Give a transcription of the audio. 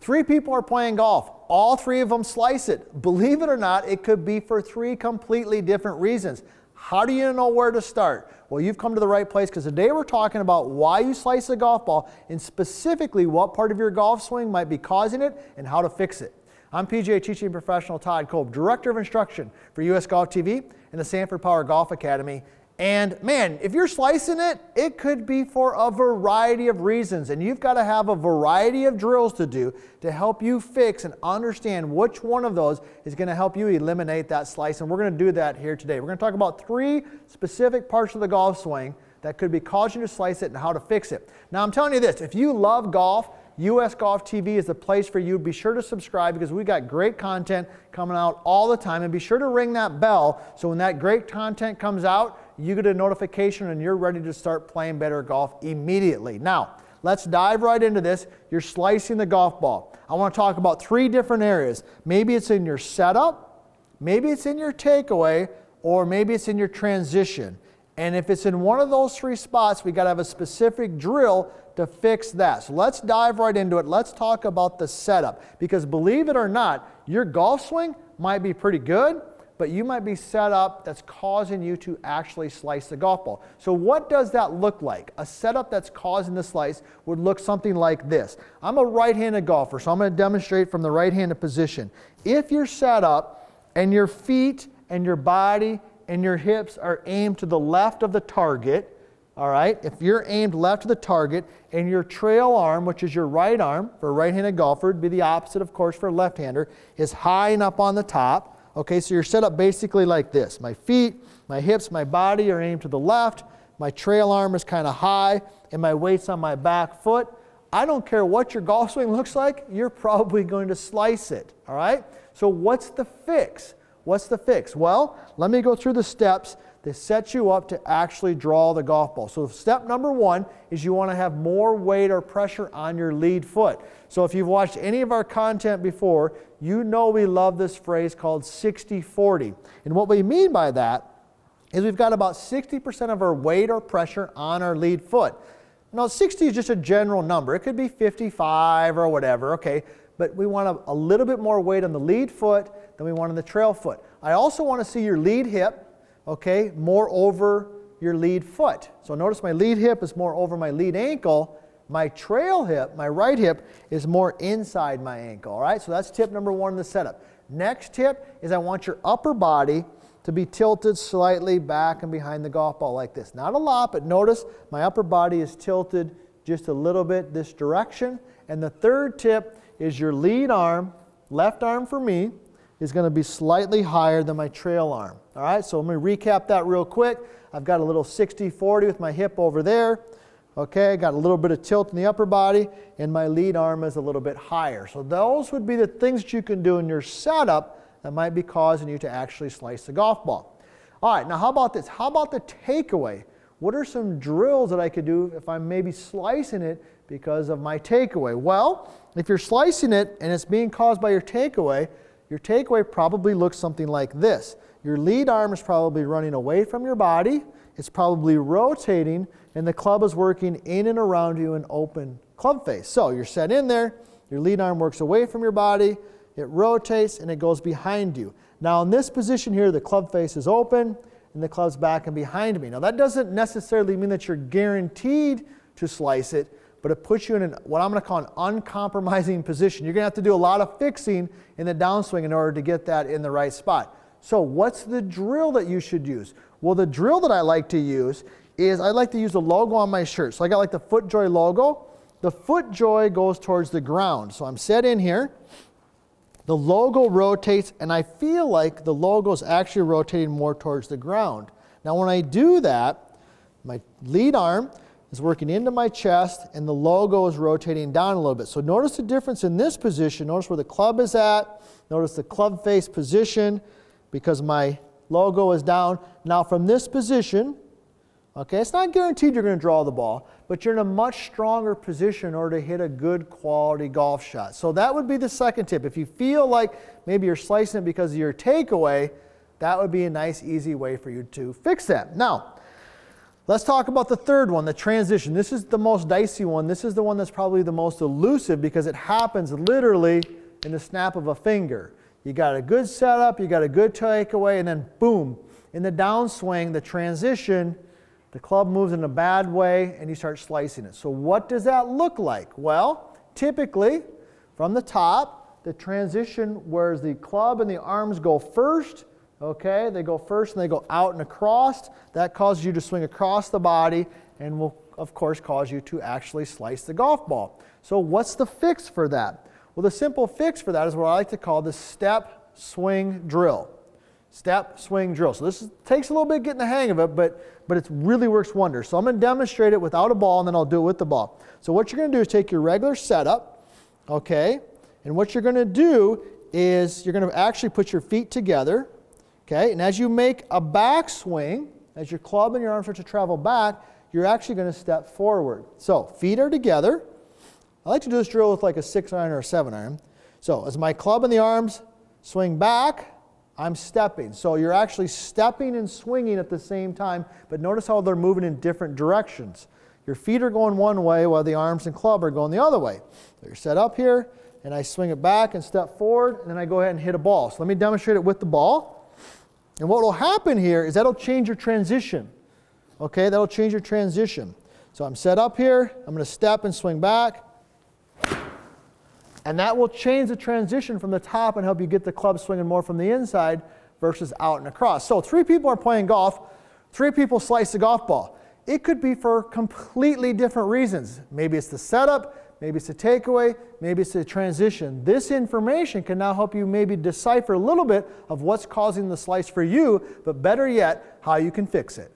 3 people are playing golf. All 3 of them slice it. Believe it or not, it could be for 3 completely different reasons. How do you know where to start? Well, you've come to the right place, because today we're talking about why you slice a golf ball and specifically what part of your golf swing might be causing it and how to fix it. I'm PGA teaching professional Todd Kolb, Director of Instruction for US Golf TV and the Sanford Power Golf Academy. And man, if you're slicing it, it could be for a variety of reasons, and you've got to have a variety of drills to do to help you fix and understand which one of those is going to help you eliminate that slice. And we're going to do that here today. We're going to talk about 3 specific parts of the golf swing that could be causing you to slice it and how to fix it. Now, I'm telling you this, if you love golf, US Golf TV is the place for you. Be sure to subscribe, because we got great content coming out all the time, and be sure to ring that bell so when that great content comes out, you get a notification and you're ready to start playing better golf immediately. Now, let's dive right into this. You're slicing the golf ball. I want to talk about 3 different areas. Maybe it's in your setup, maybe it's in your takeaway, or maybe it's in your transition. And if it's in one of those 3 spots, we got to have a specific drill to fix that. So let's dive right into it. Let's talk about the setup, because believe it or not, your golf swing might be pretty good, but you might be set up that's causing you to actually slice the golf ball. So what does that look like? A setup that's causing the slice would look something like this. I'm a right-handed golfer, so I'm going to demonstrate from the right-handed position. If you're set up and your feet and your body and your hips are aimed to the left of the target, all right, if you're aimed left of the target and your trail arm, which is your right arm for a right-handed golfer, would be the opposite, of course, for a left-hander, is high and up on the top. Okay, so you're set up basically like this. My feet, my hips, my body are aimed to the left. My trail arm is kind of high, and my weight's on my back foot. I don't care what your golf swing looks like, you're probably going to slice it, all right? So what's the fix? What's the fix? Well, let me go through the steps that set you up to actually draw the golf ball. So step number 1 is you want to have more weight or pressure on your lead foot. So if you've watched any of our content before, you know we love this phrase called 60-40. And what we mean by that is we've got about 60% of our weight or pressure on our lead foot. Now 60 is just a general number. It could be 55 or whatever, okay? But we want a little bit more weight on the lead foot than we want on the trail foot. I also want to see your lead hip, okay, more over your lead foot. So notice my lead hip is more over my lead ankle. My trail hip, my right hip, is more inside my ankle, all right? So that's tip number 1 in the setup. Next tip is I want your upper body to be tilted slightly back and behind the golf ball like this. Not a lot, but notice my upper body is tilted just a little bit this direction. And the third tip is your lead arm, left arm for me, is going to be slightly higher than my trail arm. All right, so let me recap that real quick. I've got a little 60-40 with my hip over there. Okay, got a little bit of tilt in the upper body, and my lead arm is a little bit higher. So those would be the things that you can do in your setup that might be causing you to actually slice the golf ball. All right, now how about this? How about the takeaway? What are some drills that I could do if I'm maybe slicing it because of my takeaway? Well, if you're slicing it and it's being caused by your takeaway probably looks something like this. Your lead arm is probably running away from your body. It's probably rotating, and the club is working in and around you in open club face. So you're set in there, your lead arm works away from your body, it rotates, and it goes behind you. Now in this position here, the club face is open, and the club's back and behind me. Now that doesn't necessarily mean that you're guaranteed to slice it, but it puts you in what I'm going to call an uncompromising position. You're going to have to do a lot of fixing in the downswing in order to get that in the right spot. So what's the drill that you should use? Well, the drill that I like to use is I like to use the logo on my shirt. So I got like the FootJoy logo. The FootJoy goes towards the ground. So I'm set in here. The logo rotates, and I feel like the logo is actually rotating more towards the ground. Now when I do that, my lead arm is working into my chest, and the logo is rotating down a little bit. So notice the difference in this position. Notice where the club is at. Notice the club face position because my logo is down. Now from this position, okay, it's not guaranteed you're going to draw the ball, but you're in a much stronger position in order to hit a good quality golf shot. So that would be the second tip. If you feel like maybe you're slicing it because of your takeaway, that would be a nice, easy way for you to fix that. Now, Let's talk about the third one, the transition. This is the most dicey one. This is the one that's probably the most elusive because it happens literally in the snap of a finger. You got a good setup, you got a good takeaway, and then boom, in the downswing, the transition, the club moves in a bad way and you start slicing it. So what does that look like? Well, typically from the top, the transition where the club and the arms go first, okay, they go first and they go out and across. That causes you to swing across the body and will, of course, cause you to actually slice the golf ball. So what's the fix for that? Well, the simple fix for that is what I like to call the step swing drill. Step swing drill. So this takes a little bit getting the hang of it, but it really works wonders. So I'm going to demonstrate it without a ball and then I'll do it with the ball. So what you're going to do is take your regular setup, okay, and what you're going to do is you're going to actually put your feet together. Okay, and as you make a backswing, as your club and your arms start to travel back, you're actually going to step forward. So feet are together. I like to do this drill with like a 6-iron or a 7-iron. So as my club and the arms swing back, I'm stepping. So you're actually stepping and swinging at the same time, but notice how they're moving in different directions. Your feet are going one way while the arms and club are going the other way. So you're set up here, and I swing it back and step forward, and then I go ahead and hit a ball. So let me demonstrate it with the ball. And what will happen here is that'll change your transition. Okay, that'll change your transition. So I'm set up here, I'm going to step and swing back. And that will change the transition from the top and help you get the club swinging more from the inside versus out and across. So 3 people are playing golf, 3 people slice the golf ball. It could be for completely different reasons. Maybe it's the setup, maybe it's the takeaway, maybe it's the transition. This information can now help you maybe decipher a little bit of what's causing the slice for you, but better yet, how you can fix it.